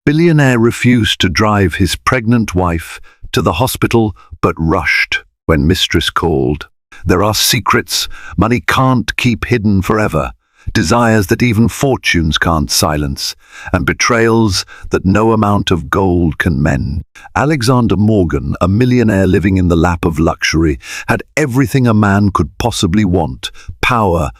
Billionaire refused to drive his pregnant wife to the hospital but rushed when mistress called. There are secrets money can't keep hidden forever, desires that even fortunes can't silence, and betrayals that no amount of gold can mend. Alexander Morgan, a millionaire living in the lap of luxury, had everything a man could possibly want: power,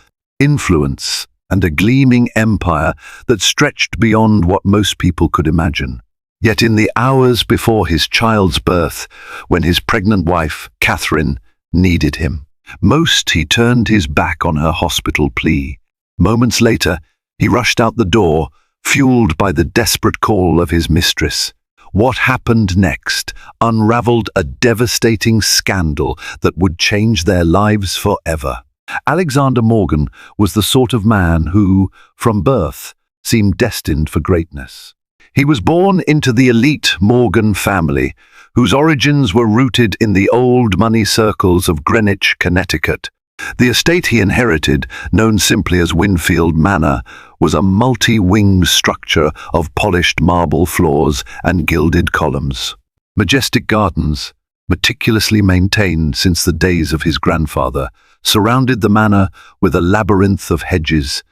influence, and a gleaming empire that stretched beyond what most people could imagine. Yet in the hours before his child's birth, when his pregnant wife, Catherine, needed him most, he turned his back on her hospital plea. Moments later, he rushed out the door, fueled by the desperate call of his mistress. What happened next unraveled a devastating scandal that would change their lives forever. Alexander Morgan was the sort of man who, from birth, seemed destined for greatness. He was born into the elite Morgan family, whose origins were rooted in the old money circles of Greenwich, Connecticut. The estate he inherited, known simply as Winfield Manor, was a multi-winged structure of polished marble floors and gilded columns. Majestic gardens, meticulously maintained since the days of his grandfather, surrounded the manor with a labyrinth of hedges,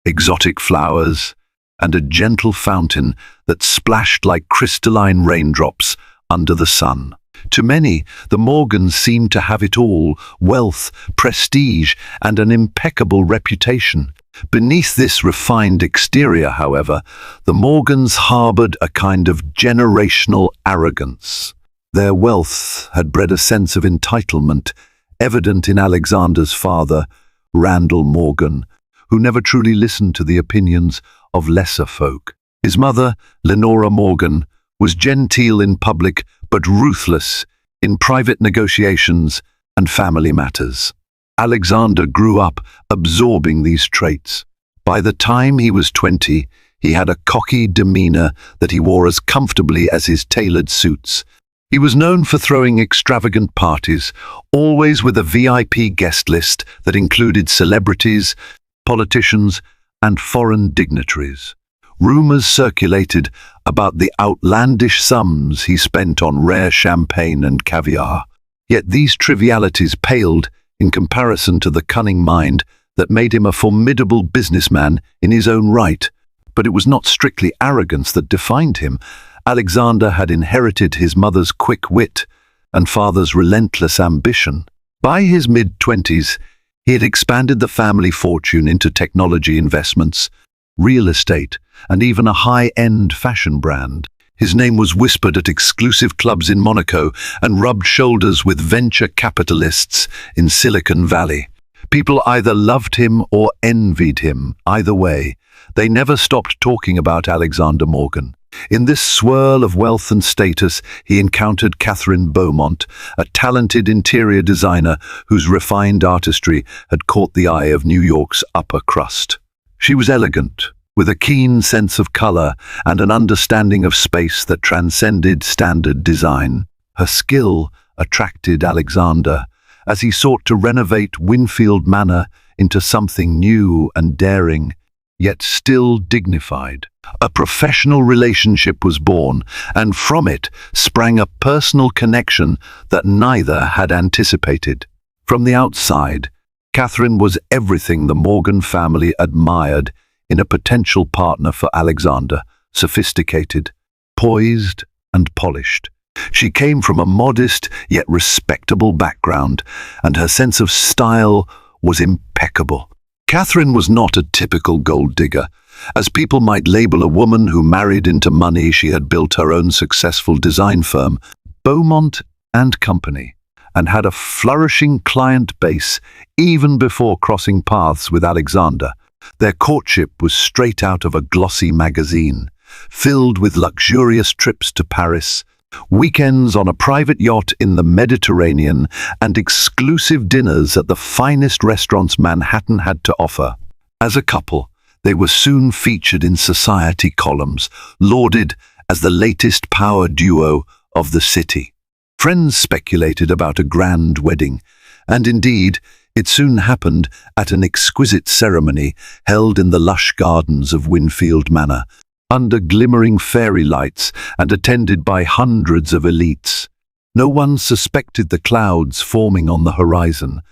exotic flowers, and a gentle fountain that splashed like crystalline raindrops under the sun. To many, the Morgans seemed to have it all: wealth, prestige, and an impeccable reputation. Beneath this refined exterior, however, the Morgans harbored a kind of generational arrogance. Their wealth had bred a sense of entitlement, evident in Alexander's father, Randall Morgan, who never truly listened to the opinions of lesser folk. His mother, Lenora Morgan, was genteel in public but ruthless in private negotiations and family matters. Alexander grew up absorbing these traits. By the time he was 20, he had a cocky demeanor that he wore as comfortably as his tailored suits. He was known for throwing extravagant parties, always with a VIP guest list that included celebrities, politicians, and foreign dignitaries. Rumors circulated about the outlandish sums he spent on rare champagne and caviar. Yet these trivialities paled in comparison to the cunning mind that made him a formidable businessman in his own right. But it was not strictly arrogance that defined him. Alexander had inherited his mother's quick wit and father's relentless ambition. By his mid-20s, he had expanded the family fortune into technology investments, real estate, and even a high-end fashion brand. His name was whispered at exclusive clubs in Monaco and rubbed shoulders with venture capitalists in Silicon Valley. People either loved him or envied him. Either way, they never stopped talking about Alexander Morgan. In this swirl of wealth and status, he encountered Catherine Beaumont, a talented interior designer whose refined artistry had caught the eye of New York's upper crust. She was elegant, with a keen sense of color and an understanding of space that transcended standard design. Her skill attracted Alexander as he sought to renovate Winfield Manor into something new and daring, yet still dignified. A professional relationship was born, and from it sprang a personal connection that neither had anticipated. From the outside, Catherine was everything the Morgan family admired in a potential partner for Alexander: sophisticated, poised, and polished. She came from a modest yet respectable background, and her sense of style was impeccable. Catherine was not a typical gold digger. As people might label a woman who married into money, she had built her own successful design firm, Beaumont and Company, and had a flourishing client base even before crossing paths with Alexander. Their courtship was straight out of a glossy magazine, filled with luxurious trips to Paris, weekends on a private yacht in the Mediterranean, and exclusive dinners at the finest restaurants Manhattan had to offer. As a couple, they were soon featured in society columns, lauded as the latest power duo of the city. Friends speculated about a grand wedding, and indeed, it soon happened at an exquisite ceremony held in the lush gardens of Winfield Manor. under glimmering fairy lights and attended by hundreds of elites. No one suspected the clouds forming on the horizon.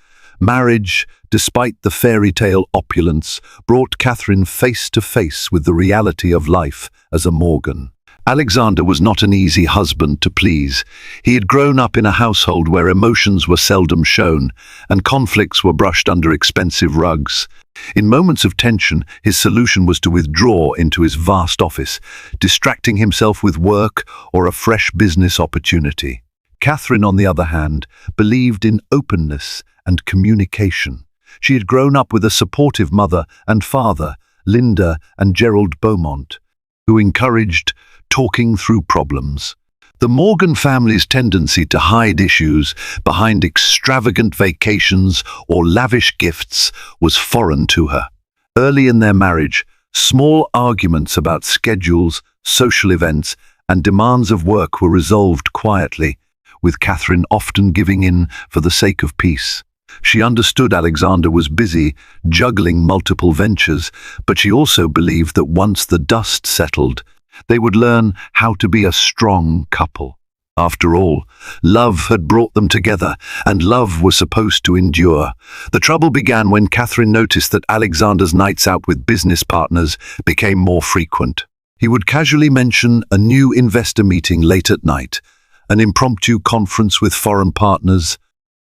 Marriage, despite the fairy tale opulence, brought Catherine face to face with the reality of life as a Morgan. Alexander was not an easy husband to please. He had grown up in a household where emotions were seldom shown and conflicts were brushed under expensive rugs. In moments of tension, his solution was to withdraw into his vast office, distracting himself with work or a fresh business opportunity. Catherine, on the other hand, believed in openness and communication. She had grown up with a supportive mother and father, Linda and Gerald Beaumont, who encouraged talking through problems. The Morgan family's tendency to hide issues behind extravagant vacations or lavish gifts was foreign to her. Early in their marriage, small arguments about schedules, social events, and demands of work were resolved quietly, with Catherine often giving in for the sake of peace. She understood Alexander was busy, juggling multiple ventures, but she also believed that once the dust settled, they would learn how to be a strong couple. After all, love had brought them together, and love was supposed to endure. The trouble began when Catherine noticed that Alexander's nights out with business partners became more frequent. He would casually mention a new investor meeting late at night, an impromptu conference with foreign partners,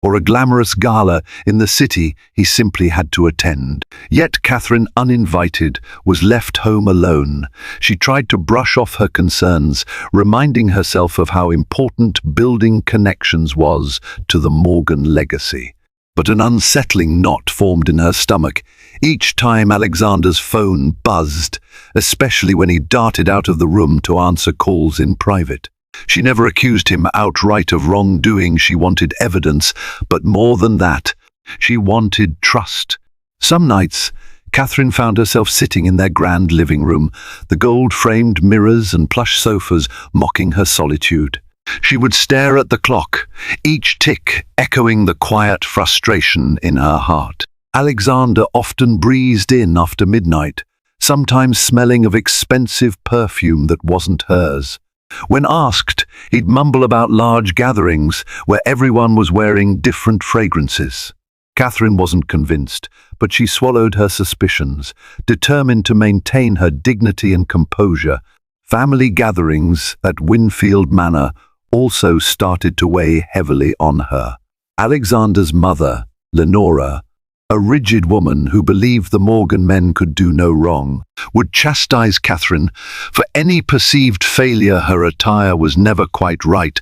or a glamorous gala in the city he simply had to attend. Yet Catherine, uninvited, was left home alone. She tried to brush off her concerns, reminding herself of how important building connections was to the Morgan legacy. But an unsettling knot formed in her stomach each time Alexander's phone buzzed, especially when he darted out of the room to answer calls in private. She never accused him outright of wrongdoing. She wanted evidence, but more than that, she wanted trust. Some nights, Catherine found herself sitting in their grand living room, the gold-framed mirrors and plush sofas mocking her solitude. She would stare at the clock, each tick echoing the quiet frustration in her heart. Alexander often breezed in after midnight, sometimes smelling of expensive perfume that wasn't hers. When asked, he'd mumble about large gatherings where everyone was wearing different fragrances. Catherine wasn't convinced, but she swallowed her suspicions, determined to maintain her dignity and composure. Family gatherings at Winfield Manor also started to weigh heavily on her. Alexander's mother, Lenora, a rigid woman who believed the Morgan men could do no wrong, would chastise Catherine for any perceived failure. Her attire was never quite right,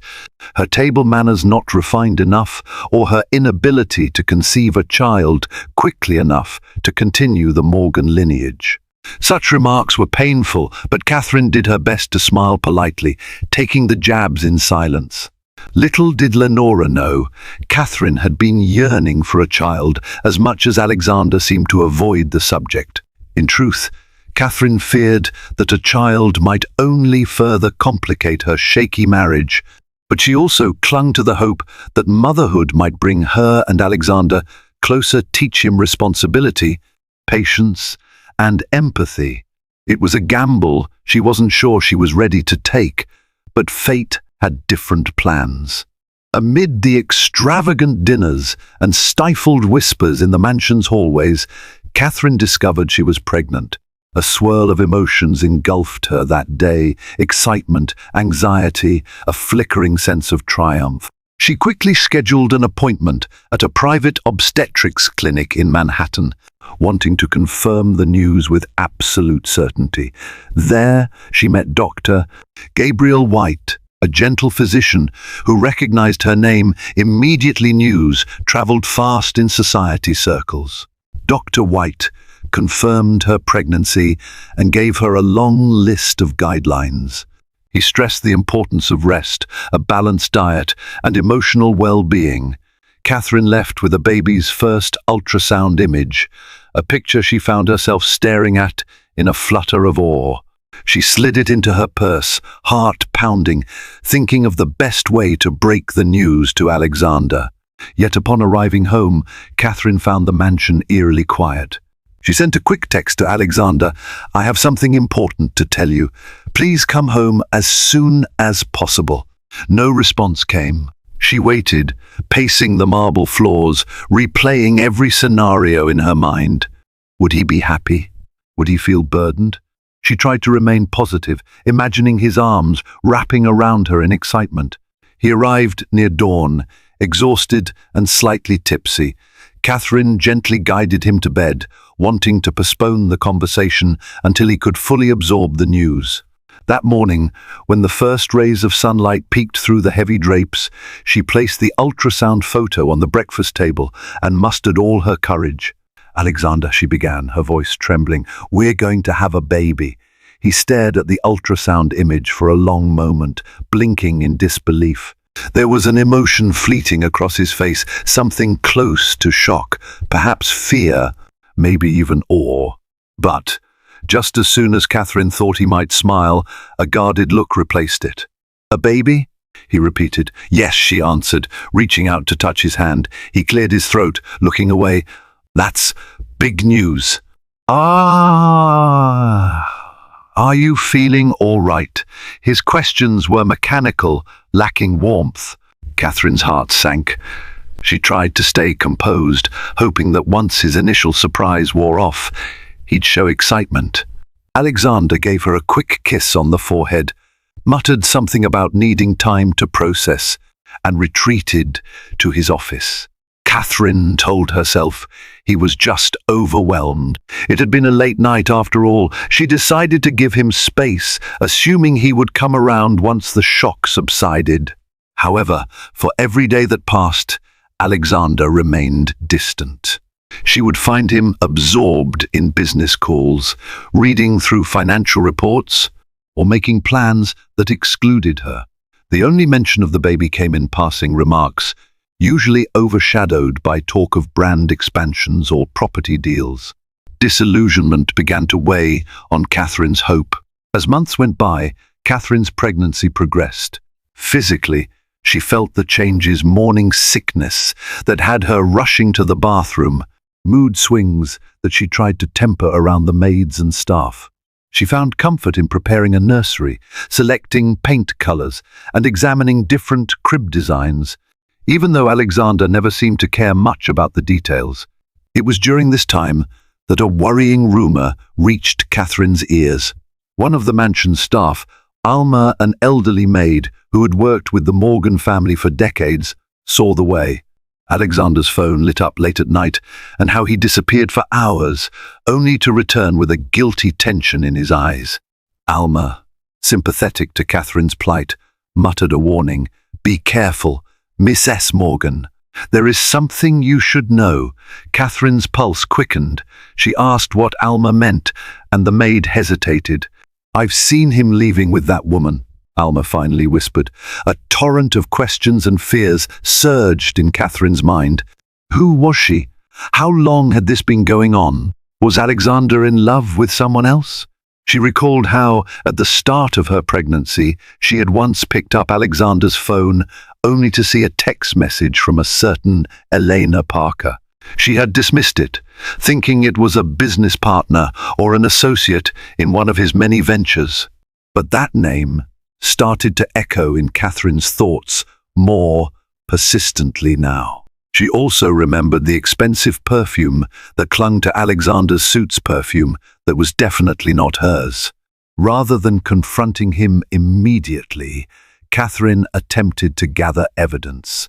her table manners not refined enough, or her inability to conceive a child quickly enough to continue the Morgan lineage. Such remarks were painful, but Catherine did her best to smile politely, taking the jabs in silence. Little did Lenora know, Catherine had been yearning for a child as much as Alexander seemed to avoid the subject. In truth, Catherine feared that a child might only further complicate her shaky marriage, but she also clung to the hope that motherhood might bring her and Alexander closer, teach him responsibility, patience, and empathy. It was a gamble she wasn't sure she was ready to take, but fate had different plans. Amid the extravagant dinners and stifled whispers in the mansion's hallways, Catherine discovered she was pregnant. A swirl of emotions engulfed her that day: excitement, anxiety, a flickering sense of triumph. She quickly scheduled an appointment at a private obstetrics clinic in Manhattan, wanting to confirm the news with absolute certainty. There, she met Dr. Gabriel White, a gentle physician who recognized her name. Immediately news traveled fast in society circles. Dr. White confirmed her pregnancy and gave her a long list of guidelines. He stressed the importance of rest, a balanced diet, and emotional well-being. Catherine left with a baby's first ultrasound image, a picture she found herself staring at in a flutter of awe. She slid it into her purse, heart pounding, thinking of the best way to break the news to Alexander. Yet upon arriving home, Catherine found the mansion eerily quiet. She sent a quick text to Alexander. "I have something important to tell you. Please come home as soon as possible." No response came. She waited, pacing the marble floors, replaying every scenario in her mind. Would he be happy? Would he feel burdened? She tried to remain positive, imagining his arms wrapping around her in excitement. He arrived near dawn, exhausted and slightly tipsy. Catherine gently guided him to bed, wanting to postpone the conversation until he could fully absorb the news. That morning, when the first rays of sunlight peeked through the heavy drapes, she placed the ultrasound photo on the breakfast table and mustered all her courage. "Alexander," she began, her voice trembling, "we're going to have a baby." He stared at the ultrasound image for a long moment, blinking in disbelief. There was an emotion fleeting across his face, something close to shock, perhaps fear, maybe even awe. But just as soon as Catherine thought he might smile, a guarded look replaced it. "A baby?" he repeated. "Yes," she answered, reaching out to touch his hand. He cleared his throat, looking away. "That's big news." Are you feeling all right?" His questions were mechanical, lacking warmth. Catherine's heart sank. She tried to stay composed, hoping that once his initial surprise wore off, he'd show excitement. Alexander gave her a quick kiss on the forehead, muttered something about needing time to process, and retreated to his office. Catherine told herself he was just overwhelmed. It had been a late night after all. She decided to give him space, assuming he would come around once the shock subsided. However, for every day that passed, Alexander remained distant. She would find him absorbed in business calls, reading through financial reports, or making plans that excluded her. The only mention of the baby came in passing remarks, usually overshadowed by talk of brand expansions or property deals. Disillusionment began to weigh on Catherine's hope. As months went by, Catherine's pregnancy progressed. Physically, she felt the changes, morning sickness that had her rushing to the bathroom, mood swings that she tried to temper around the maids and staff. She found comfort in preparing a nursery, selecting paint colors, and examining different crib designs. Even though Alexander never seemed to care much about the details, it was during this time that a worrying rumor reached Catherine's ears. One of the mansion's staff, Alma, an elderly maid who had worked with the Morgan family for decades, saw the way. Alexander's phone lit up late at night, and how he disappeared for hours, only to return with a guilty tension in his eyes. Alma, sympathetic to Catherine's plight, muttered a warning. "Be careful, Miss S. Morgan. There is something you should know." Catherine's pulse quickened. She asked what Alma meant, and the maid hesitated. "I've seen him leaving with that woman," Alma finally whispered. A torrent of questions and fears surged in Catherine's mind. Who was she? How long had this been going on? Was Alexander in love with someone else? She recalled how, at the start of her pregnancy, she had once picked up Alexander's phone only to see a text message from a certain Elena Parker. She had dismissed it, thinking it was a business partner or an associate in one of his many ventures. But that name started to echo in Catherine's thoughts more persistently now. She also remembered the expensive perfume that clung to Alexander's suit's perfume that was definitely not hers. Rather than confronting him immediately, Catherine attempted to gather evidence.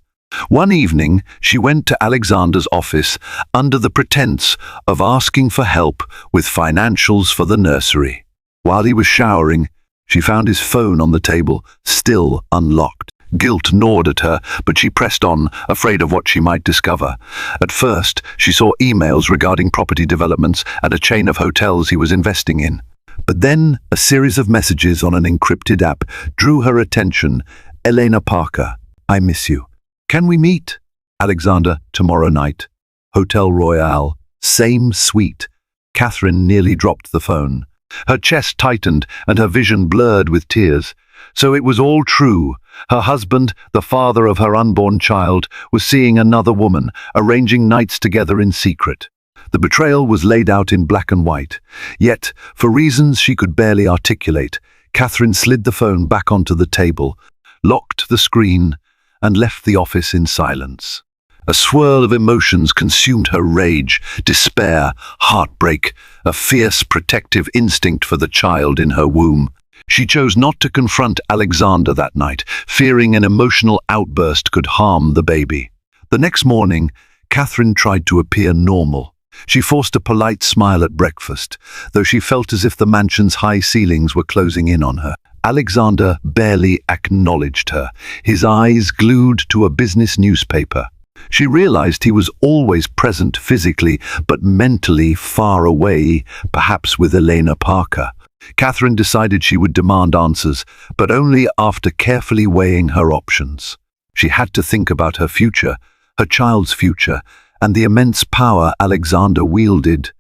One evening, she went to Alexander's office under the pretense of asking for help with financials for the nursery. While he was showering, she found his phone on the table, still unlocked. Guilt gnawed at her, but she pressed on, afraid of what she might discover. At first, she saw emails regarding property developments and a chain of hotels he was investing in. But then, a series of messages on an encrypted app drew her attention. Elena Parker, I miss you. Can we meet? Alexander, tomorrow night. Hotel Royale, same suite. Catherine nearly dropped the phone. Her chest tightened and her vision blurred with tears. So it was all true. Her husband, the father of her unborn child, was seeing another woman, arranging nights together in secret. The betrayal was laid out in black and white. Yet, for reasons she could barely articulate, Catherine slid the phone back onto the table, locked the screen, and left the office in silence. A swirl of emotions consumed her: rage, despair, heartbreak, a fierce protective instinct for the child in her womb. She chose not to confront Alexander that night, fearing an emotional outburst could harm the baby. The next morning, Catherine tried to appear normal. She forced a polite smile at breakfast, though she felt as if the mansion's high ceilings were closing in on her. Alexander barely acknowledged her, his eyes glued to a business newspaper. She realized he was always present physically, but mentally far away, perhaps with Elena Parker. Catherine decided she would demand answers, but only after carefully weighing her options. She had to think about her future, her child's future, and the immense power Alexander wielded.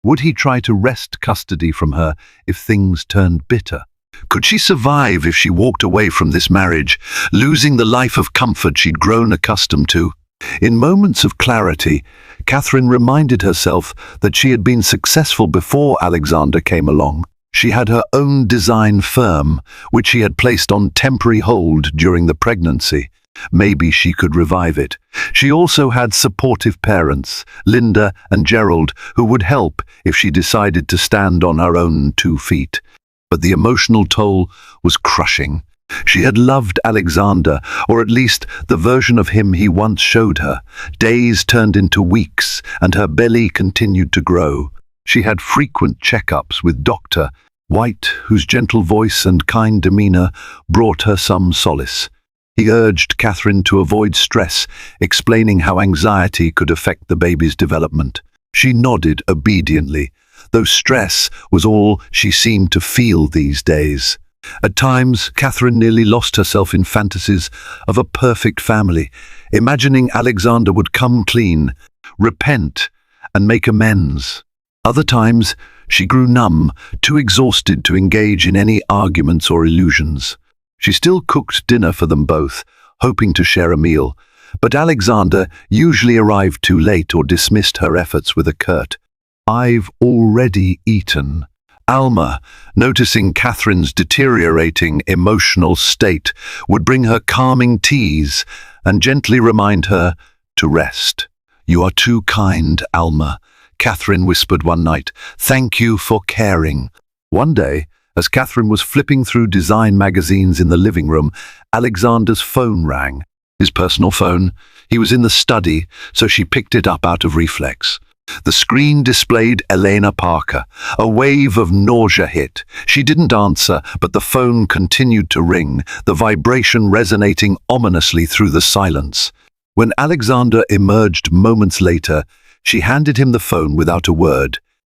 Would he try to wrest custody from her if things turned bitter? Could she survive if she walked away from this marriage, losing the life of comfort she'd grown accustomed to? In moments of clarity, Catherine reminded herself that she had been successful before Alexander came along. She had her own design firm, which she had placed on temporary hold during the pregnancy. Maybe she could revive it. She also had supportive parents, Linda and Gerald, who would help if she decided to stand on her own 2 feet. But the emotional toll was crushing. She had loved Alexander, or at least the version of him he once showed her. Days turned into weeks, and her belly continued to grow. She had frequent checkups with Dr. White, whose gentle voice and kind demeanor brought her some solace. He urged Catherine to avoid stress, explaining how anxiety could affect the baby's development. She nodded obediently, though stress was all she seemed to feel these days. At times, Catherine nearly lost herself in fantasies of a perfect family, imagining Alexander would come clean, repent, and make amends. Other times, she grew numb, too exhausted to engage in any arguments or illusions. She still cooked dinner for them both, hoping to share a meal, but Alexander usually arrived too late or dismissed her efforts with a curt, "I've already eaten." Alma, noticing Catherine's deteriorating emotional state, would bring her calming teas and gently remind her to rest. "You are too kind, Alma," Catherine whispered one night. "Thank you for caring." One day, as Catherine was flipping through design magazines in the living room, Alexander's phone rang. His personal phone. He was in the study, so she picked it up out of reflex. The screen displayed Elena Parker. A wave of nausea hit. She didn't answer, but the phone continued to ring, the vibration resonating ominously through the silence. When Alexander emerged moments later, she handed him the phone without a word.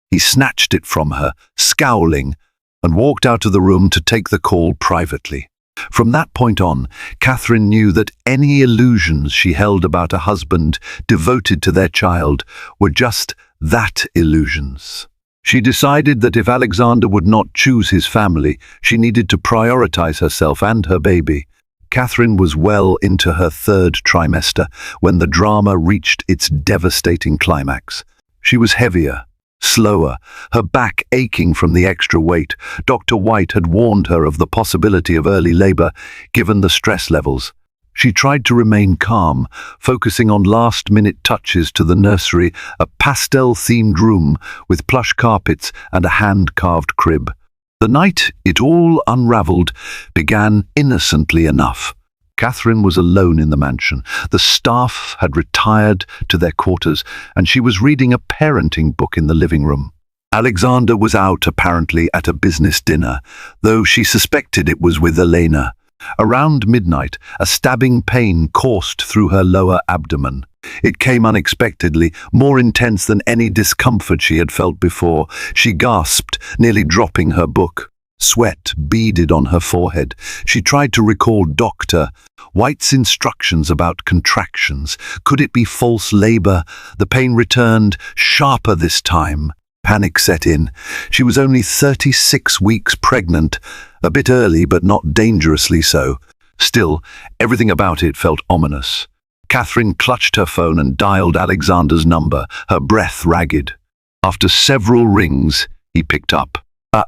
He snatched it from her, scowling, and walked out of the room to take the call privately. From that point on, Catherine knew that any illusions she held about a husband devoted to their child were just that, illusions. She decided that if Alexander would not choose his family, she needed to prioritize herself and her baby. Catherine was well into her 3rd trimester when the drama reached its devastating climax. She was heavier, slower, her back aching from the extra weight. Dr. White had warned her of the possibility of early labor, given the stress levels. She tried to remain calm, focusing on last-minute touches to the nursery, a pastel-themed room with plush carpets and a hand-carved crib. The night it all unraveled began innocently enough. Catherine was alone in the mansion. The staff had retired to their quarters, and she was reading a parenting book in the living room. Alexander was out, apparently at a business dinner, though she suspected it was with Elena. Around midnight, a stabbing pain coursed through her lower abdomen. It came unexpectedly, more intense than any discomfort she had felt before. She gasped, nearly dropping her book. Sweat beaded on her forehead. She tried to recall Dr. White's instructions about contractions. Could it be false labor? The pain returned, sharper this time. Panic set in. She was only 36 weeks pregnant, a bit early but not dangerously so. Still, everything about it felt ominous. Catherine clutched her phone and dialed Alexander's number, her breath ragged. After several rings, he picked up.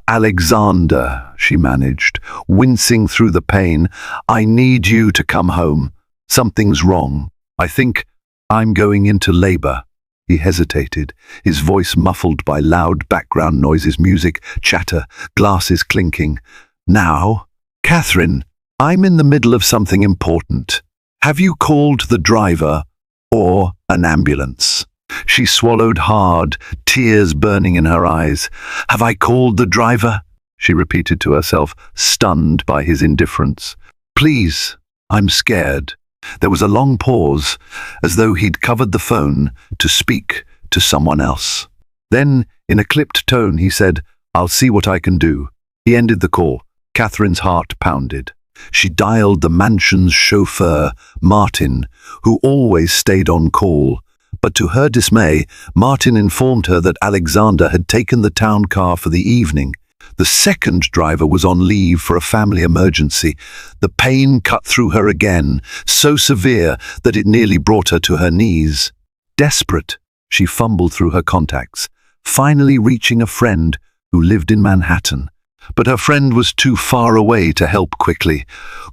Alexander, she managed, wincing through the pain. I need you to come home. Something's wrong. I think I'm going into labor. He hesitated, his voice muffled by loud background noises, music, chatter, glasses clinking. Now, Catherine, I'm in the middle of something important. Have you called the driver or an ambulance? She swallowed hard, tears burning in her eyes. Have I called the driver? She repeated to herself, stunned by his indifference. Please, I'm scared. There was a long pause, as though he'd covered the phone to speak to someone else. Then, in a clipped tone, he said, I'll see what I can do. He ended the call. Catherine's heart pounded. She dialed the mansion's chauffeur, Martin, who always stayed on call. But to her dismay, Martin informed her that Alexander had taken the town car for the evening. The second driver was on leave for a family emergency. The pain cut through her again, so severe that it nearly brought her to her knees. Desperate, she fumbled through her contacts, finally reaching a friend who lived in Manhattan. But her friend was too far away to help quickly.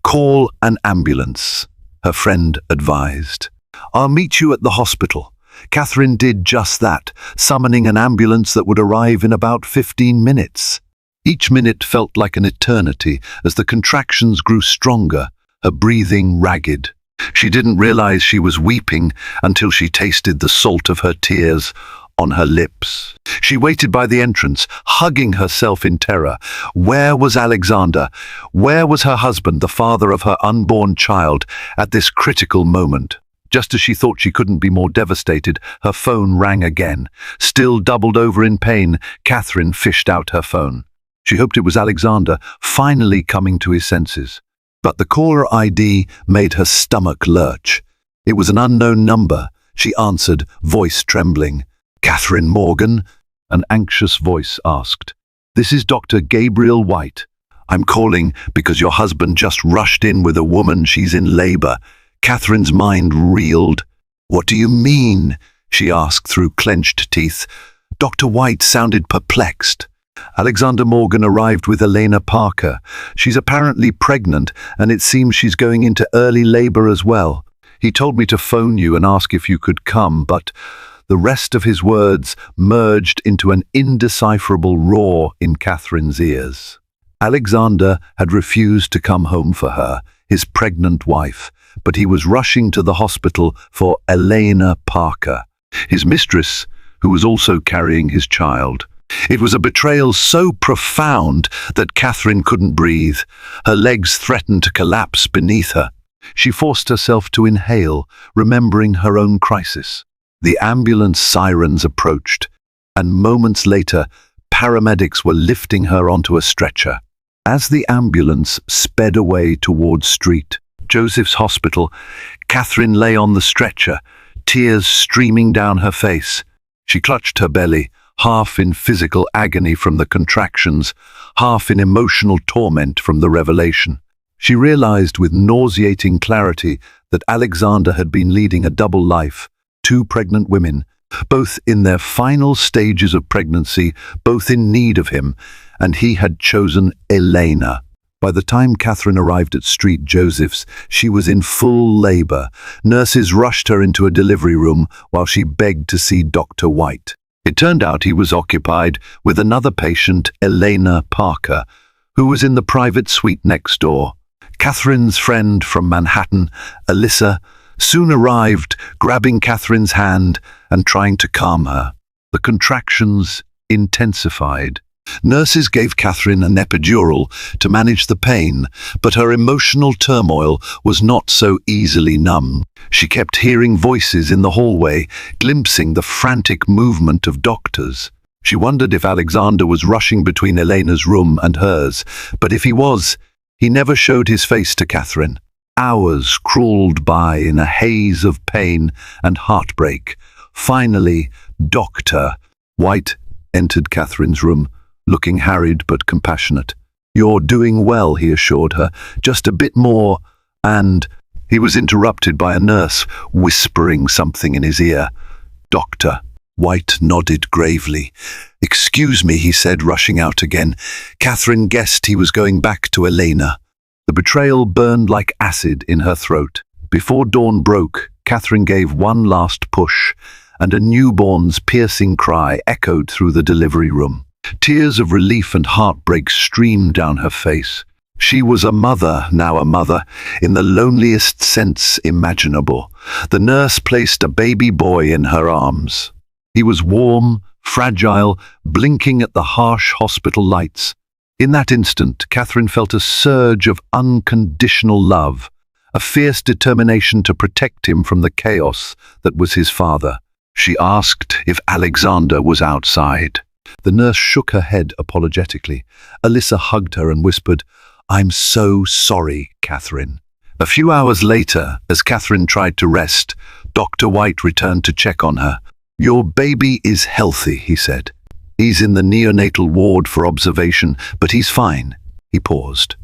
Call an ambulance, her friend advised. I'll meet you at the hospital. Catherine did just that, summoning an ambulance that would arrive in about 15 minutes. Each minute felt like an eternity as the contractions grew stronger, her breathing ragged. She didn't realize she was weeping until she tasted the salt of her tears on her lips. She waited by the entrance, hugging herself in terror. Where was Alexander? Where was her husband, the father of her unborn child, at this critical moment? Just as she thought she couldn't be more devastated, her phone rang again. Still doubled over in pain, Catherine fished out her phone. She hoped it was Alexander, finally coming to his senses. But the caller ID made her stomach lurch. It was an unknown number. She answered, voice trembling. Catherine Morgan? An anxious voice asked. This is Dr. Gabriel White. I'm calling because your husband just rushed in with a woman. She's in labor. Catherine's mind reeled. What do you mean? She asked through clenched teeth. Dr. White sounded perplexed. Alexander Morgan arrived with Elena Parker. She's apparently pregnant, and it seems she's going into early labor as well. He told me to phone you and ask if you could come, but the rest of his words merged into an indecipherable roar in Catherine's ears. Alexander had refused to come home for her, his pregnant wife, but he was rushing to the hospital for Elena Parker, his mistress, who was also carrying his child. It was a betrayal so profound that Catherine couldn't breathe. Her legs threatened to collapse beneath her. She forced herself to inhale, remembering her own crisis. The ambulance sirens approached, and moments later, paramedics were lifting her onto a stretcher. As the ambulance sped away towards St. Joseph's Hospital, Catherine lay on the stretcher, tears streaming down her face. She clutched her belly, half in physical agony from the contractions, half in emotional torment from the revelation. She realized with nauseating clarity that Alexander had been leading a double life, two pregnant women, both in their final stages of pregnancy, both in need of him, and he had chosen Elena. By the time Catherine arrived at St. Joseph's, she was in full labor. Nurses rushed her into a delivery room while she begged to see Dr. White. It turned out he was occupied with another patient, Elena Parker, who was in the private suite next door. Catherine's friend from Manhattan, Alyssa, soon arrived, grabbing Catherine's hand and trying to calm her. The contractions intensified. Nurses gave Catherine an epidural to manage the pain, but her emotional turmoil was not so easily numbed. She kept hearing voices in the hallway, glimpsing the frantic movement of doctors. She wondered if Alexander was rushing between Elena's room and hers, but if he was, he never showed his face to Catherine. Hours crawled by in a haze of pain and heartbreak. Finally, Dr. White entered Catherine's room, looking harried but compassionate. You're doing well, he assured her. Just a bit more, and he was interrupted by a nurse whispering something in his ear. Doctor, White nodded gravely. "Excuse me," he said, rushing out again. Catherine guessed he was going back to Elena. The betrayal burned like acid in her throat. Before dawn broke, Catherine gave one last push, and a newborn's piercing cry echoed through the delivery room. Tears of relief and heartbreak streamed down her face. She was a mother, now a mother, in the loneliest sense imaginable. The nurse placed a baby boy in her arms. He was warm, fragile, blinking at the harsh hospital lights. In that instant, Catherine felt a surge of unconditional love, a fierce determination to protect him from the chaos that was his father. She asked if Alexander was outside. The nurse shook her head apologetically. Alyssa hugged her and whispered, "I'm so sorry, Catherine." A few hours later, as Catherine tried to rest, Dr. White returned to check on her. "Your baby is healthy," he said. "He's in the neonatal ward for observation, but he's fine." He paused.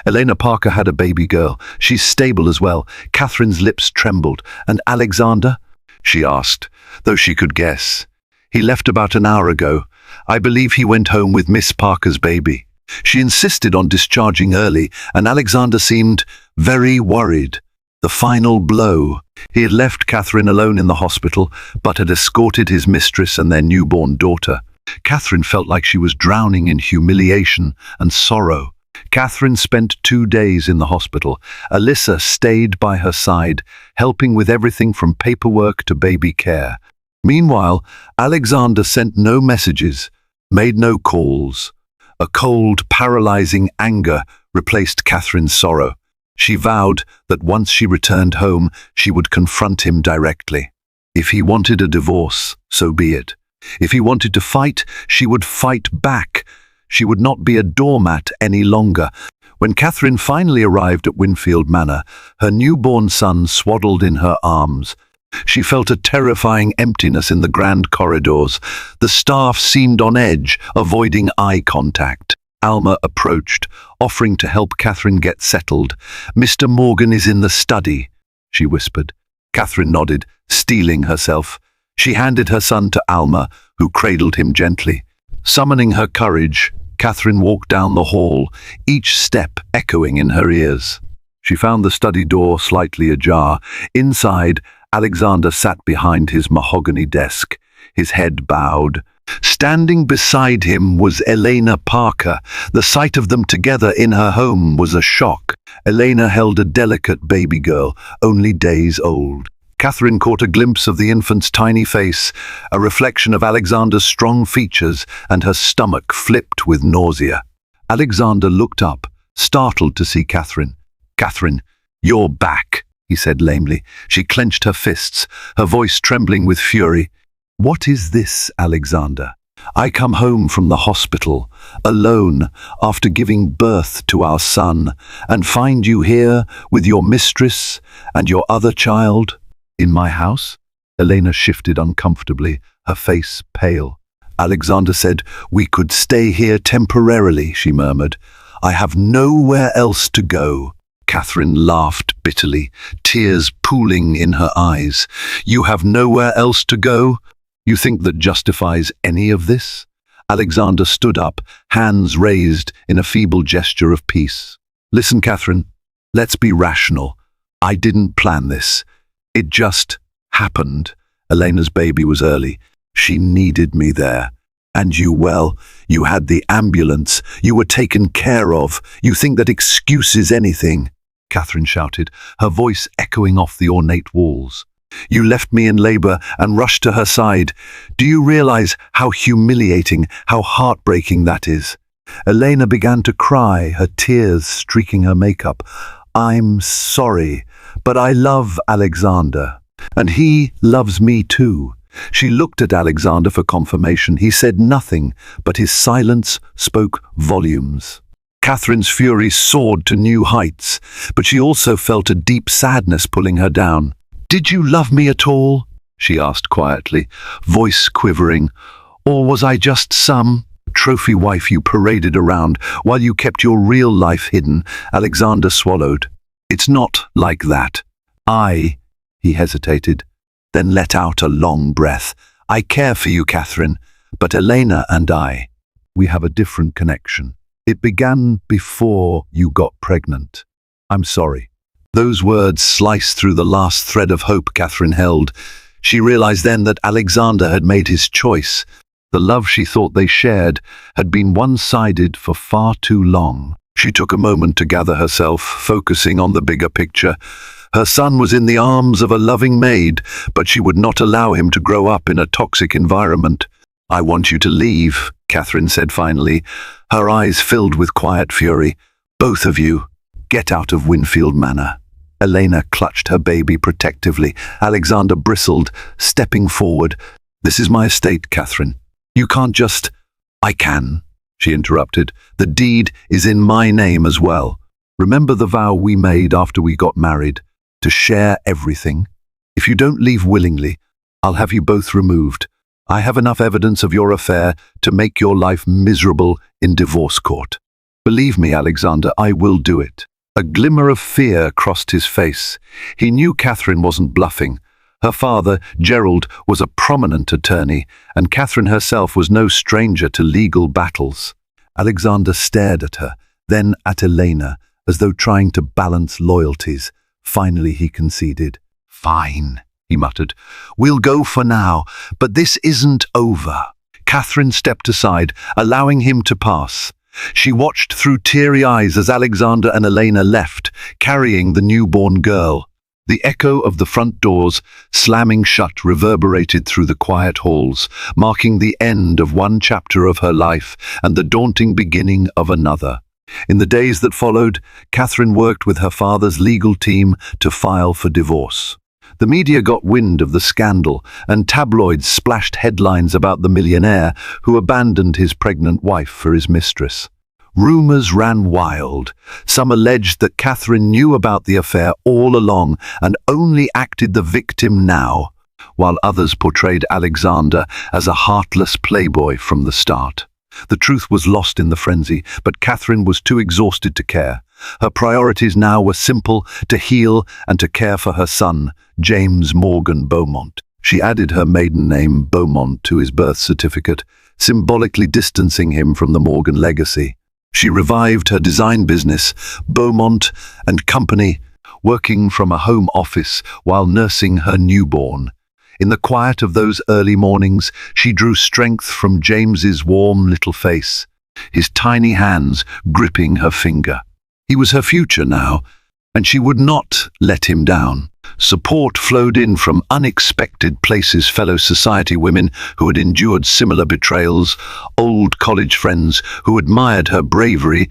"Elena Parker had a baby girl. She's stable as well." Catherine's lips trembled. "And Alexander?" she asked, though she could guess. "He left about an hour ago. I believe he went home with Miss Parker's baby." She insisted on discharging early, and Alexander seemed very worried. The final blow. He had left Catherine alone in the hospital, but had escorted his mistress and their newborn daughter. Catherine felt like she was drowning in humiliation and sorrow. Catherine spent 2 days in the hospital. Alyssa stayed by her side, helping with everything from paperwork to baby care. Meanwhile, Alexander sent no messages, made no calls. A cold, paralyzing anger replaced Catherine's sorrow. She vowed that once she returned home, she would confront him directly. If he wanted a divorce, so be it. If he wanted to fight, she would fight back. She would not be a doormat any longer. When Catherine finally arrived at Winfield Manor, her newborn son swaddled in her arms. She felt a terrifying emptiness in the grand corridors. The staff seemed on edge, avoiding eye contact. Alma approached, offering to help Catherine get settled. "Mr. Morgan is in the study," she whispered. Catherine nodded, steeling herself. She handed her son to Alma, who cradled him gently. Summoning her courage, Catherine walked down the hall, each step echoing in her ears. She found the study door slightly ajar. Inside, Alexander sat behind his mahogany desk, his head bowed. Standing beside him was Elena Parker. The sight of them together in her home was a shock. Elena held a delicate baby girl, only days old. Catherine caught a glimpse of the infant's tiny face, a reflection of Alexander's strong features, and her stomach flipped with nausea. Alexander looked up, startled to see Catherine. "Catherine, you're back," he said lamely. She clenched her fists, her voice trembling with fury. "What is this, Alexander? I come home from the hospital, alone, after giving birth to our son, and find you here with your mistress and your other child in my house?" Elena shifted uncomfortably, her face pale. Alexander said, "We could stay here temporarily," she murmured. "I have nowhere else to go." Catherine laughed bitterly, tears pooling in her eyes. "You have nowhere else to go? You think that justifies any of this?" Alexander stood up, hands raised in a feeble gesture of peace. "Listen, Catherine, let's be rational. I didn't plan this. It just happened. Elena's baby was early. She needed me there. And you, well, you had the ambulance. You were taken care of. You think that excuses anything?" Catherine shouted, her voice echoing off the ornate walls. "You left me in labor and rushed to her side. Do you realize how humiliating, how heartbreaking that is?" Elena began to cry, her tears streaking her makeup. "I'm sorry, but I love Alexander, and he loves me too." She looked at Alexander for confirmation. He said nothing, but his silence spoke volumes. Catherine's fury soared to new heights, but she also felt a deep sadness pulling her down. "Did you love me at all?" she asked quietly, voice quivering. "Or was I just some trophy wife you paraded around while you kept your real life hidden?" Alexander swallowed. "It's not like that. He hesitated, then let out a long breath. I care for you, Catherine, but Elena and we have a different connection. It began before you got pregnant. I'm sorry." Those words sliced through the last thread of hope Catherine held. She realized then that Alexander had made his choice. The love she thought they shared had been one-sided for far too long. She took a moment to gather herself, focusing on the bigger picture. Her son was in the arms of a loving maid, but she would not allow him to grow up in a toxic environment. "I want you to leave," Catherine said finally, her eyes filled with quiet fury. "Both of you, get out of Winfield Manor." Elena clutched her baby protectively. Alexander bristled, stepping forward. "This is my estate, Catherine. You can't just—" "I can," she interrupted. "The deed is in my name as well. Remember the vow we made after we got married? To share everything. If you don't leave willingly, I'll have you both removed. I have enough evidence of your affair to make your life miserable in divorce court. Believe me, Alexander, I will do it." A glimmer of fear crossed his face. He knew Catherine wasn't bluffing. Her father, Gerald, was a prominent attorney, and Catherine herself was no stranger to legal battles. Alexander stared at her, then at Elena, as though trying to balance loyalties. Finally he conceded. "Fine," he muttered. "We'll go for now, but this isn't over." Catherine stepped aside, allowing him to pass. She watched through teary eyes as Alexander and Elena left, carrying the newborn girl. The echo of the front doors, slamming shut, reverberated through the quiet halls, marking the end of one chapter of her life and the daunting beginning of another. In the days that followed, Catherine worked with her father's legal team to file for divorce. The media got wind of the scandal, and tabloids splashed headlines about the millionaire who abandoned his pregnant wife for his mistress. Rumors ran wild. Some alleged that Catherine knew about the affair all along and only acted the victim now, while others portrayed Alexander as a heartless playboy from the start. The truth was lost in the frenzy, but Catherine was too exhausted to care. Her priorities now were simple: to heal and to care for her son, James Morgan Beaumont. She added her maiden name, Beaumont, to his birth certificate, symbolically distancing him from the Morgan legacy. She revived her design business, Beaumont and Company, working from a home office while nursing her newborn. In the quiet of those early mornings, she drew strength from James's warm little face, his tiny hands gripping her finger. He was her future now, and she would not let him down. Support flowed in from unexpected places: fellow society women who had endured similar betrayals, old college friends who admired her bravery,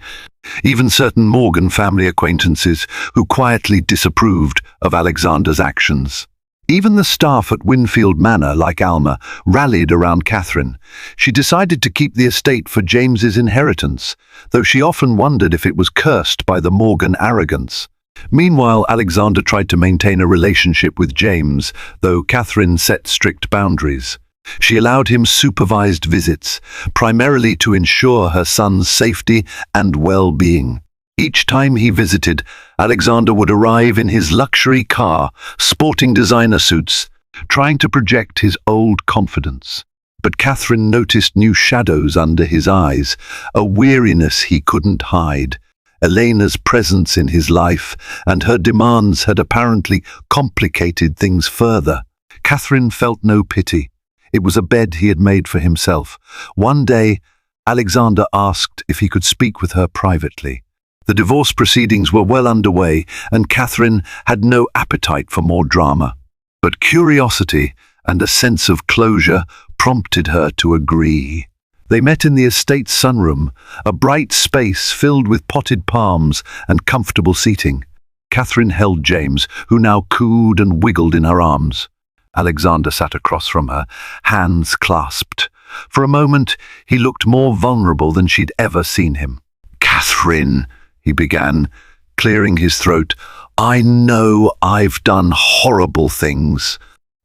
even certain Morgan family acquaintances who quietly disapproved of Alexander's actions. Even the staff at Winfield Manor, like Alma, rallied around Catherine. She decided to keep the estate for James's inheritance, though she often wondered if it was cursed by the Morgan arrogance. Meanwhile, Alexander tried to maintain a relationship with James, though Catherine set strict boundaries. She allowed him supervised visits, primarily to ensure her son's safety and well-being. Each time he visited, Alexander would arrive in his luxury car, sporting designer suits, trying to project his old confidence. But Catherine noticed new shadows under his eyes, a weariness he couldn't hide. Elena's presence in his life and her demands had apparently complicated things further. Catherine felt no pity. It was a bed he had made for himself. One day, Alexander asked if he could speak with her privately. The divorce proceedings were well underway, and Catherine had no appetite for more drama. But curiosity and a sense of closure prompted her to agree. They met in the estate's sunroom, a bright space filled with potted palms and comfortable seating. Catherine held James, who now cooed and wiggled in her arms. Alexander sat across from her, hands clasped. For a moment, he looked more vulnerable than she'd ever seen him. "Catherine," he began, clearing his throat, "I know I've done horrible things.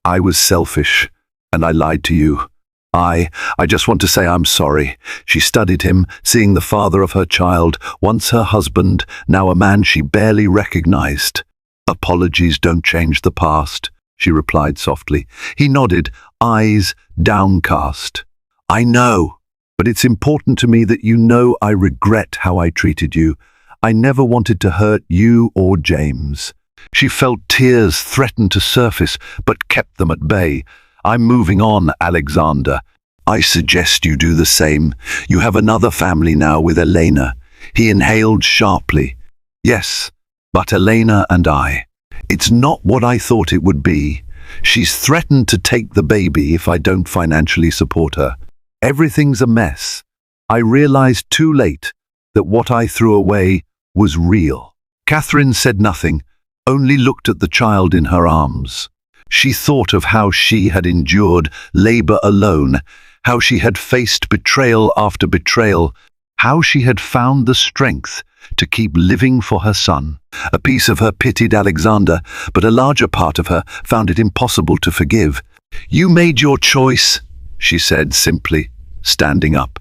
I was selfish, and I lied to you. I just want to say I'm sorry." She studied him, seeing the father of her child, once her husband, now a man she barely recognized. "Apologies don't change the past. she replied softly. He nodded, eyes downcast. I know, but it's important to me that you know I regret how I treated you. I never wanted to hurt you or James. She felt tears threaten to surface, but kept them at bay. I'm moving on, Alexander. I suggest you do the same. You have another family now with Elena. He inhaled sharply. Yes, but Elena and I. It's not what I thought it would be. She's threatened to take the baby if I don't financially support her. Everything's a mess. I realized too late that what I threw away was real. Catherine said nothing, only looked at the child in her arms. She thought of how she had endured labor alone, how she had faced betrayal after betrayal, how she had found the strength to keep living for her son. A piece of her pitied Alexander, but a larger part of her found it impossible to forgive. You made your choice, she said simply, standing up.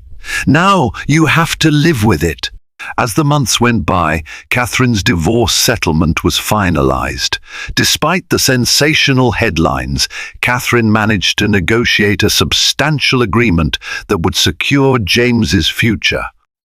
Now you have to live with it. As the months went by, Catherine's divorce settlement was finalized. Despite the sensational headlines, Catherine managed to negotiate a substantial agreement that would secure James's future.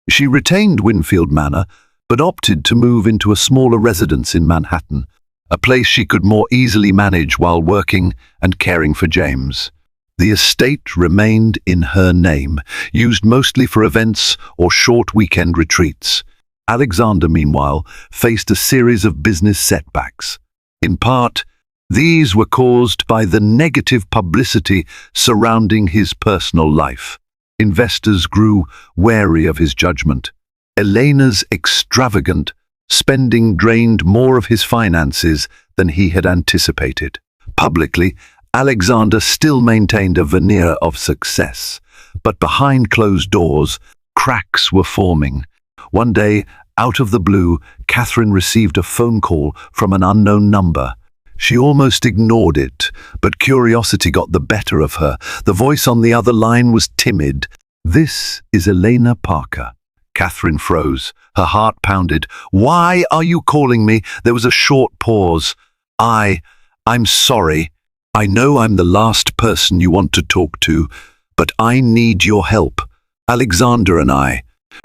She retained Winfield Manor, but opted to move into a smaller residence in Manhattan, a place she could more easily manage while working and caring for James. The estate remained in her name, used mostly for events or short weekend retreats. Alexander, meanwhile, faced a series of business setbacks. In part, these were caused by the negative publicity surrounding his personal life. Investors grew wary of his judgment. Elena's extravagant spending drained more of his finances than he had anticipated. Publicly, Alexander still maintained a veneer of success, but behind closed doors, cracks were forming. One day, out of the blue, Catherine received a phone call from an unknown number. She almost ignored it, but curiosity got the better of her. The voice on the other line was timid. "This is Elena Parker." Catherine froze. Her heart pounded. "Why are you calling me?" There was a short pause. I'm sorry. I know I'm the last person you want to talk to, but I need your help. Alexander and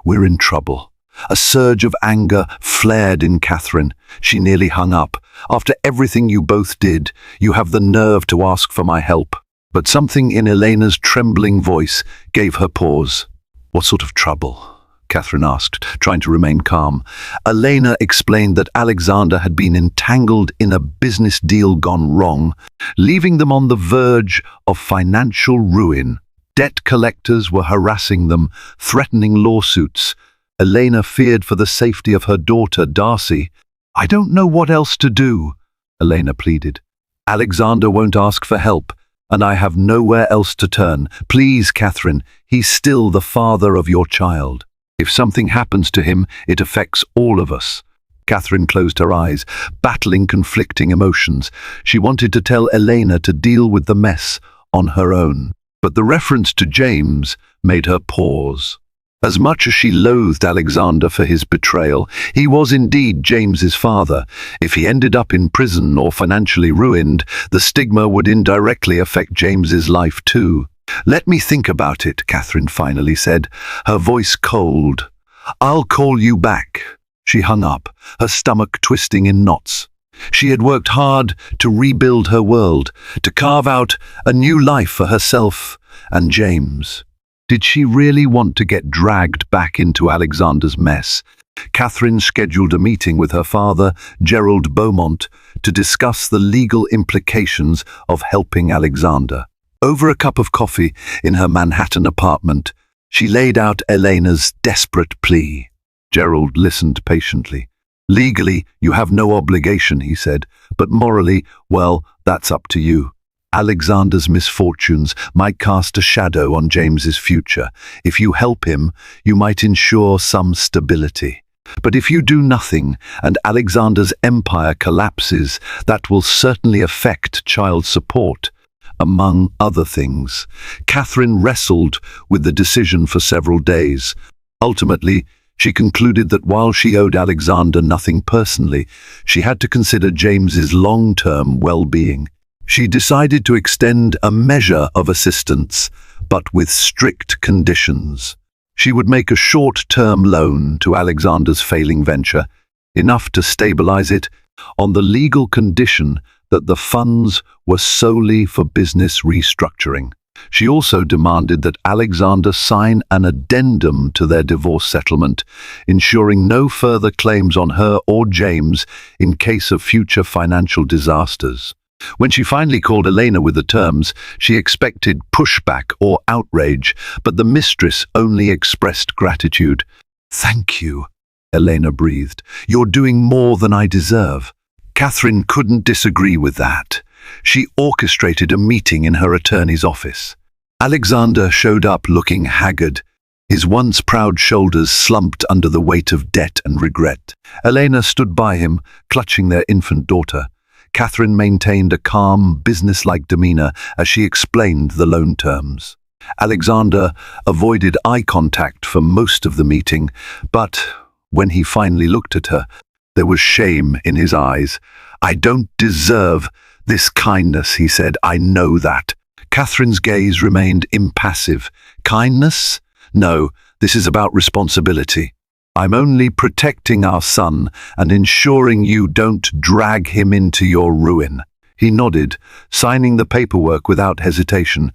we're in trouble." A surge of anger flared in Catherine. She nearly hung up. "After everything you both did, you have the nerve to ask for my help." But something in Elena's trembling voice gave her pause. "What sort of trouble?" Catherine asked, trying to remain calm. Elena explained that Alexander had been entangled in a business deal gone wrong, leaving them on the verge of financial ruin. Debt collectors were harassing them, threatening lawsuits. Elena feared for the safety of her daughter, Darcy. "I don't know what else to do," Elena pleaded. "Alexander won't ask for help, and I have nowhere else to turn. Please, Catherine, he's still the father of your child. If something happens to him, it affects all of us." Catherine closed her eyes, battling conflicting emotions. She wanted to tell Elena to deal with the mess on her own, but the reference to James made her pause. As much as she loathed Alexander for his betrayal, he was indeed James's father. If he ended up in prison or financially ruined, the stigma would indirectly affect James's life too. "Let me think about it," Catherine finally said, her voice cold. "I'll call you back." She hung up, her stomach twisting in knots. She had worked hard to rebuild her world, to carve out a new life for herself and James. Did she really want to get dragged back into Alexander's mess? Catherine scheduled a meeting with her father, Gerald Beaumont, to discuss the legal implications of helping Alexander. Over a cup of coffee in her Manhattan apartment, she laid out Elena's desperate plea. Gerald listened patiently. "Legally, you have no obligation," he said, "but morally, well, that's up to you. Alexander's misfortunes might cast a shadow on James's future. If you help him, you might ensure some stability. But if you do nothing and Alexander's empire collapses, that will certainly affect child support, among other things." Catherine wrestled with the decision for several days. Ultimately, she concluded that while she owed Alexander nothing personally, she had to consider James's long-term well-being. She decided to extend a measure of assistance, but with strict conditions. She would make a short-term loan to Alexander's failing venture, enough to stabilize it, on the legal condition that the funds were solely for business restructuring. She also demanded that Alexander sign an addendum to their divorce settlement, ensuring no further claims on her or James in case of future financial disasters. When she finally called Elena with the terms, she expected pushback or outrage, but the mistress only expressed gratitude. "Thank you," Elena breathed. "You're doing more than I deserve." Catherine couldn't disagree with that. She orchestrated a meeting in her attorney's office. Alexander showed up looking haggard, his once proud shoulders slumped under the weight of debt and regret. Elena stood by him, clutching their infant daughter. Catherine maintained a calm, businesslike demeanor as she explained the loan terms. Alexander avoided eye contact for most of the meeting, but when he finally looked at her, there was shame in his eyes. "I don't deserve this kindness," he said. "I know that." Catherine's gaze remained impassive. "Kindness? No, this is about responsibility. I'm only protecting our son and ensuring you don't drag him into your ruin." He nodded, signing the paperwork without hesitation.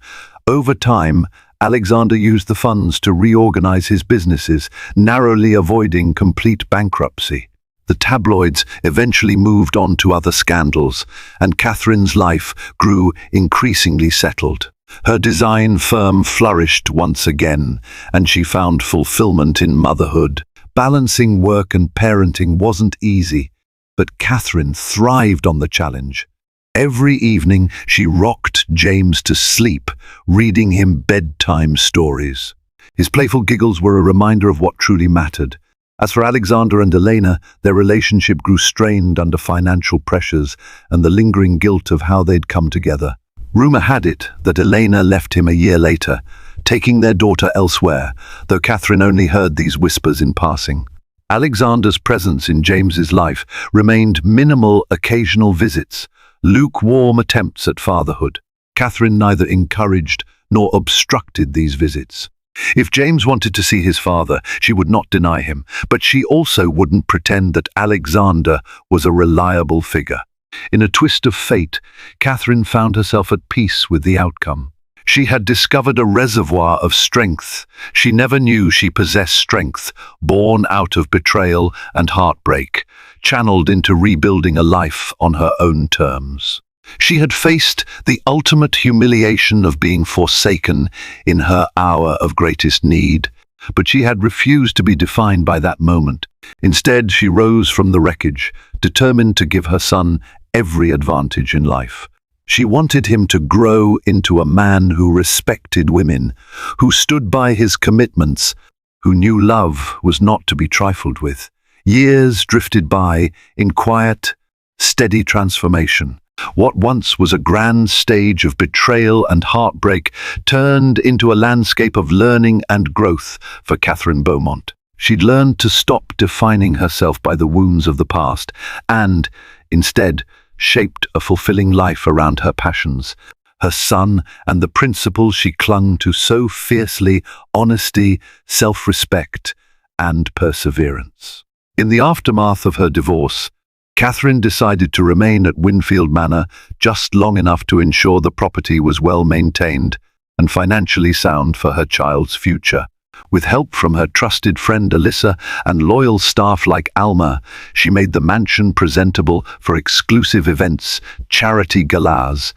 Over time, Alexander used the funds to reorganize his businesses, narrowly avoiding complete bankruptcy. The tabloids eventually moved on to other scandals, and Catherine's life grew increasingly settled. Her design firm flourished once again, and she found fulfillment in motherhood. Balancing work and parenting wasn't easy, but Catherine thrived on the challenge. Every evening, she rocked James to sleep, reading him bedtime stories. His playful giggles were a reminder of what truly mattered. As for Alexander and Elena, their relationship grew strained under financial pressures and the lingering guilt of how they'd come together. Rumor had it that Elena left him a year later, taking their daughter elsewhere, though Catherine only heard these whispers in passing. Alexander's presence in James's life remained minimal, occasional visits, lukewarm attempts at fatherhood. Catherine neither encouraged nor obstructed these visits. If James wanted to see his father, she would not deny him, but she also wouldn't pretend that Alexander was a reliable figure. In a twist of fate, Catherine found herself at peace with the outcome. She had discovered a reservoir of strength. She never knew she possessed strength, born out of betrayal and heartbreak, channeled into rebuilding a life on her own terms. She had faced the ultimate humiliation of being forsaken in her hour of greatest need, but she had refused to be defined by that moment. Instead, she rose from the wreckage, determined to give her son every advantage in life. She wanted him to grow into a man who respected women, who stood by his commitments, who knew love was not to be trifled with. Years drifted by in quiet, steady transformation. What once was a grand stage of betrayal and heartbreak turned into a landscape of learning and growth for Catherine Beaumont. She'd learned to stop defining herself by the wounds of the past and, instead, shaped a fulfilling life around her passions, her son, and the principles she clung to so fiercely: honesty, self-respect, and perseverance. In the aftermath of her divorce, Catherine decided to remain at Winfield Manor just long enough to ensure the property was well maintained and financially sound for her child's future. With help from her trusted friend Alyssa and loyal staff like Alma, she made the mansion presentable for exclusive events, charity galas,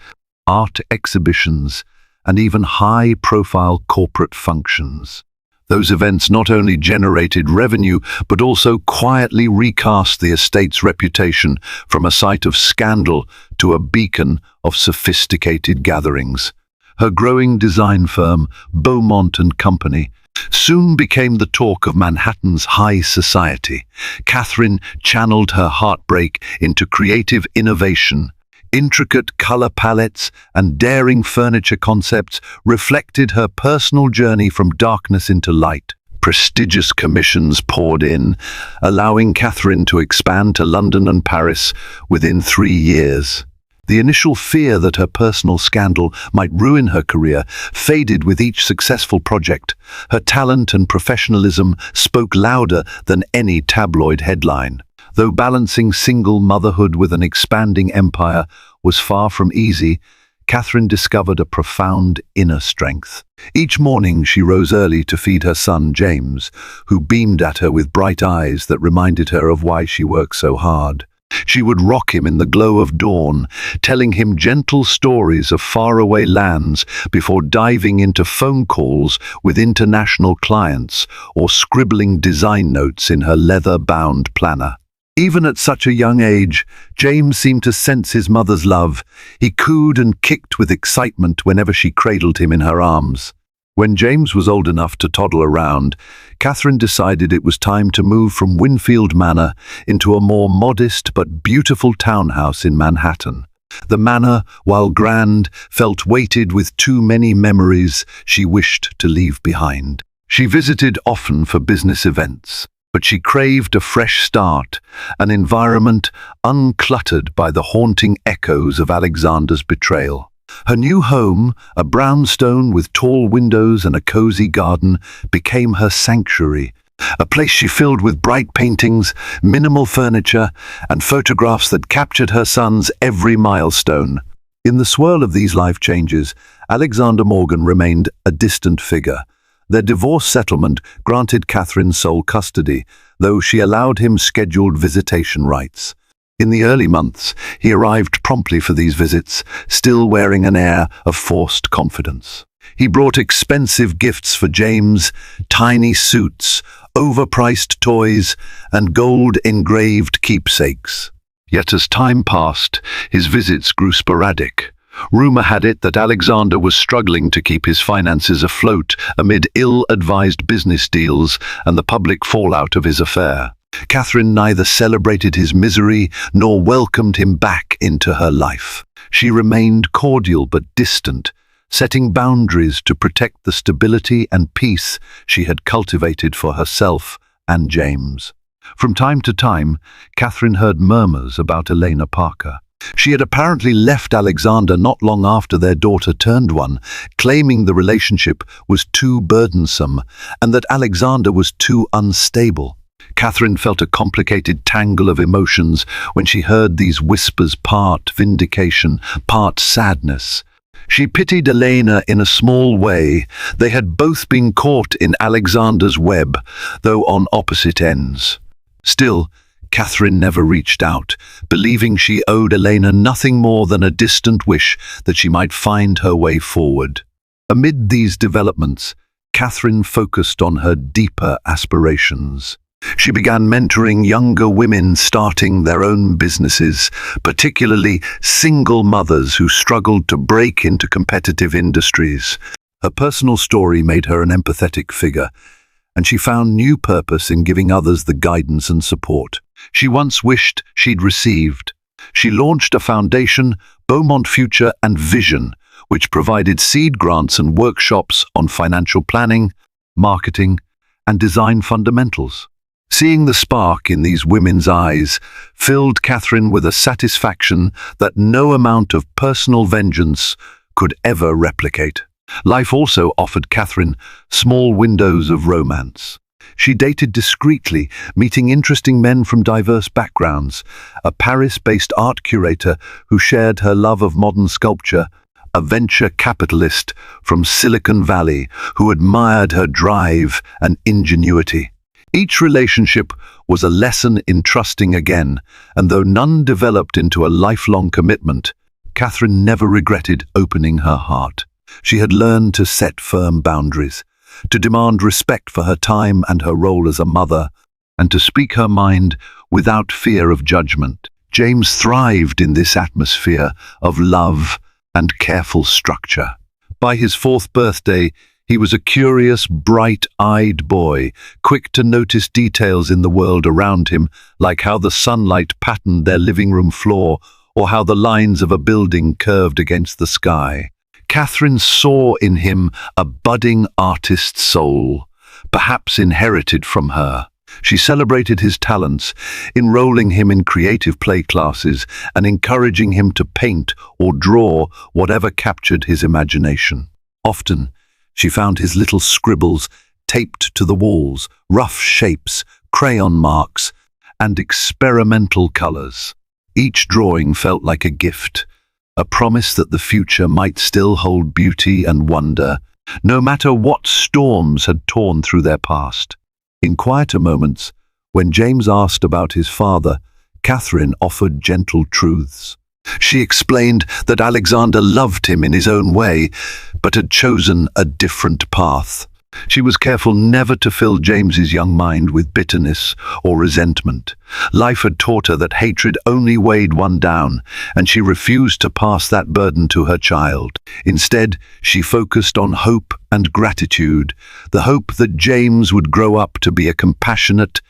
art exhibitions, and even high-profile corporate functions. Those events not only generated revenue, but also quietly recast the estate's reputation from a site of scandal to a beacon of sophisticated gatherings. Her growing design firm, Beaumont and Company, soon became the talk of Manhattan's high society. Catherine channeled her heartbreak into creative innovation. Intricate color palettes and daring furniture concepts reflected her personal journey from darkness into light. Prestigious commissions poured in, allowing Catherine to expand to London and Paris within 3 years. The initial fear that her personal scandal might ruin her career faded with each successful project. Her talent and professionalism spoke louder than any tabloid headline. Though balancing single motherhood with an expanding empire was far from easy, Catherine discovered a profound inner strength. Each morning she rose early to feed her son, James, who beamed at her with bright eyes that reminded her of why she worked so hard. She would rock him in the glow of dawn, telling him gentle stories of faraway lands before diving into phone calls with international clients or scribbling design notes in her leather-bound planner. Even at such a young age, James seemed to sense his mother's love. He cooed and kicked with excitement whenever she cradled him in her arms. When James was old enough to toddle around, Catherine decided it was time to move from Winfield Manor into a more modest but beautiful townhouse in Manhattan. The manor, while grand, felt weighted with too many memories she wished to leave behind. She visited often for business events, but she craved a fresh start, an environment uncluttered by the haunting echoes of Alexander's betrayal. Her new home, a brownstone with tall windows and a cozy garden, became her sanctuary, a place she filled with bright paintings, minimal furniture, and photographs that captured her son's every milestone. In the swirl of these life changes, Alexander Morgan remained a distant figure. Their divorce settlement granted Catherine sole custody, though she allowed him scheduled visitation rights. In the early months, he arrived promptly for these visits, still wearing an air of forced confidence. He brought expensive gifts for James, tiny suits, overpriced toys, and gold-engraved keepsakes. Yet as time passed, his visits grew sporadic. Rumor had it that Alexander was struggling to keep his finances afloat amid ill-advised business deals and the public fallout of his affair. Catherine neither celebrated his misery nor welcomed him back into her life. She remained cordial but distant, setting boundaries to protect the stability and peace she had cultivated for herself and James. From time to time, Catherine heard murmurs about Elena Parker. She had apparently left Alexander not long after their daughter turned one, claiming the relationship was too burdensome and that Alexander was too unstable. Catherine felt a complicated tangle of emotions when she heard these whispers, part vindication, part sadness. She pitied Elena in a small way. They had both been caught in Alexander's web, though on opposite ends. Still, Catherine never reached out, believing she owed Elena nothing more than a distant wish that she might find her way forward. Amid these developments, Catherine focused on her deeper aspirations. She began mentoring younger women starting their own businesses, particularly single mothers who struggled to break into competitive industries. Her personal story made her an empathetic figure, and she found new purpose in giving others the guidance and support she once wished she'd received. She launched a foundation, Beaumont Future and Vision, which provided seed grants and workshops on financial planning, marketing, and design fundamentals. Seeing the spark in these women's eyes filled Catherine with a satisfaction that no amount of personal vengeance could ever replicate. Life also offered Catherine small windows of romance. She dated discreetly, meeting interesting men from diverse backgrounds, a Paris-based art curator who shared her love of modern sculpture, a venture capitalist from Silicon Valley who admired her drive and ingenuity. Each relationship was a lesson in trusting again, and though none developed into a lifelong commitment, Catherine never regretted opening her heart. She had learned to set firm boundaries, to demand respect for her time and her role as a mother, and to speak her mind without fear of judgment. James thrived in this atmosphere of love and careful structure. By his 4th birthday, he was a curious, bright-eyed boy, quick to notice details in the world around him, like how the sunlight patterned their living room floor or how the lines of a building curved against the sky. Catherine saw in him a budding artist's soul, perhaps inherited from her. She celebrated his talents, enrolling him in creative play classes and encouraging him to paint or draw whatever captured his imagination. Often, she found his little scribbles taped to the walls, rough shapes, crayon marks, and experimental colors. Each drawing felt like a gift, a promise that the future might still hold beauty and wonder, no matter what storms had torn through their past. In quieter moments, when James asked about his father, Catherine offered gentle truths. She explained that Alexander loved him in his own way, but had chosen a different path. She was careful never to fill James's young mind with bitterness or resentment. Life had taught her that hatred only weighed one down, and she refused to pass that burden to her child. Instead, she focused on hope and gratitude, the hope that James would grow up to be a compassionate,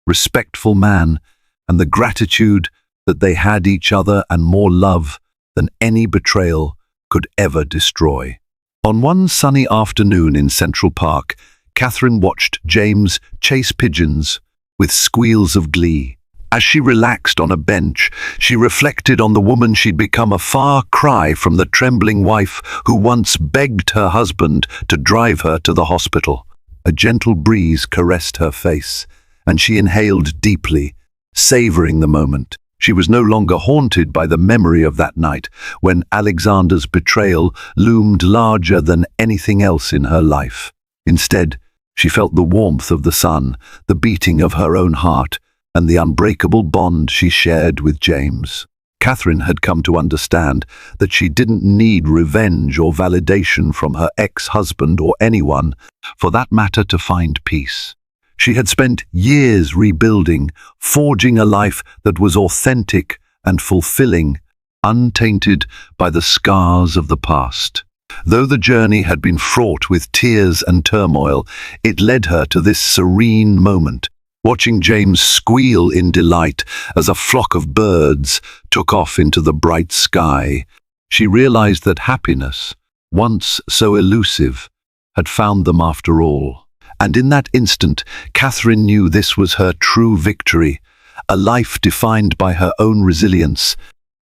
respectful man, and the gratitude that they had each other and more love than any betrayal could ever destroy. On one sunny afternoon in Central Park, Catherine watched James chase pigeons with squeals of glee. As she relaxed on a bench, she reflected on the woman she'd become, a far cry from the trembling wife who once begged her husband to drive her to the hospital. A gentle breeze caressed her face, and she inhaled deeply, savoring the moment. She was no longer haunted by the memory of that night when Alexander's betrayal loomed larger than anything else in her life. Instead, she felt the warmth of the sun, the beating of her own heart, and the unbreakable bond she shared with James. Catherine had come to understand that she didn't need revenge or validation from her ex-husband or anyone, for that matter, to find peace. She had spent years rebuilding, forging a life that was authentic and fulfilling, untainted by the scars of the past. Though the journey had been fraught with tears and turmoil, it led her to this serene moment, watching James squeal in delight as a flock of birds took off into the bright sky. She realized that happiness, once so elusive, had found them after all. And in that instant, Catherine knew this was her true victory, a life defined by her own resilience,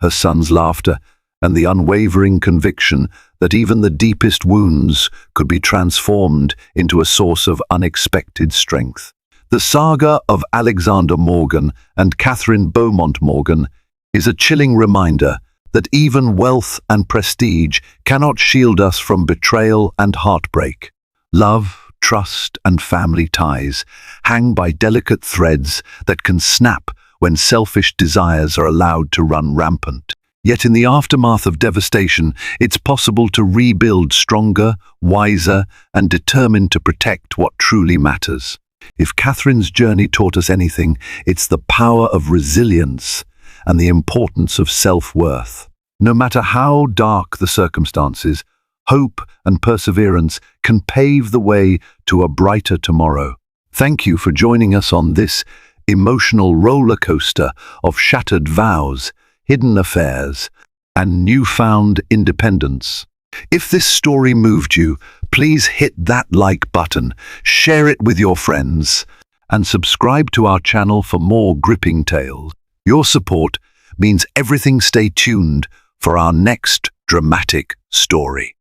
her son's laughter, and the unwavering conviction that even the deepest wounds could be transformed into a source of unexpected strength. The saga of Alexander Morgan and Catherine Beaumont Morgan is a chilling reminder that even wealth and prestige cannot shield us from betrayal and heartbreak. Love, trust, and family ties hang by delicate threads that can snap when selfish desires are allowed to run rampant. Yet in the aftermath of devastation, it's possible to rebuild stronger, wiser, and determined to protect what truly matters. If Catherine's journey taught us anything, it's the power of resilience and the importance of self-worth. No matter how dark the circumstances, hope and perseverance can pave the way to a brighter tomorrow. Thank you for joining us on this emotional roller coaster of shattered vows, hidden affairs, and newfound independence. If this story moved you, please hit that like button, share it with your friends, and subscribe to our channel for more gripping tales. Your support means everything. Stay tuned for our next dramatic story.